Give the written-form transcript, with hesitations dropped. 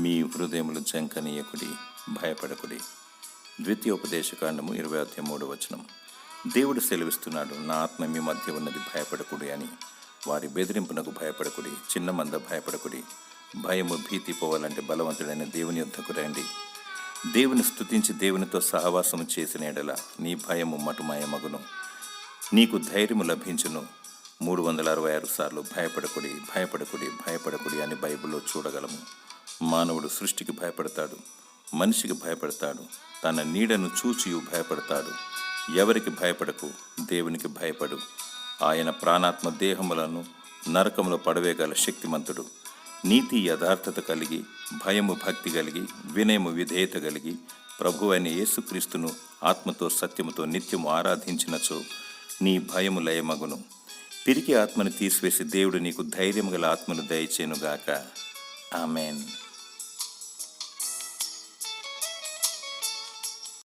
మీ హృదయములు జంకనీయకుడి, భయపడకుడి. ద్వితీయోపదేశకాండము 23వ. దేవుడు సెలవిస్తున్నాడు, నా ఆత్మ మీ మధ్య ఉన్నది, భయపడకుడి అని. వారి బెదిరింపునకు భయపడకుడి, చిన్న మంద భయపడకుడి. భయము భీతి పోవాలంటే బలవంతుడైన దేవుని యొద్దకు రండి. దేవుని స్తుతించి దేవునితో సహవాసము చేసిన ఎడల నీ భయము మటుమాయమగును, నీకు ధైర్యము లభించును. 366 సార్లు భయపడకుడి, భయపడకుడి, భయపడకుడి అని బైబిల్లో చూడగలము. మానవుడు సృష్టికి భయపడతాడు, మనిషికి భయపడతాడు, తన నీడను చూచియు భయపడతాడు. ఎవరికి భయపడకు, దేవునికి భయపడు. ఆయన ప్రాణాత్మ దేహములను నరకములో పడవేయగల శక్తిమంతుడు. నీతి యథార్థత కలిగి, భయము భక్తి కలిగి, వినయము విధేయత కలిగి, ప్రభు అయిన యేసుక్రీస్తును ఆత్మతో సత్యముతో నిత్యము ఆరాధించినచో నీ భయము లయమగును. పిరికి ఆత్మను తీసివేసి దేవుడు నీకు ధైర్యము గల ఆత్మను దయచేయునుగాక. ఆమెన్.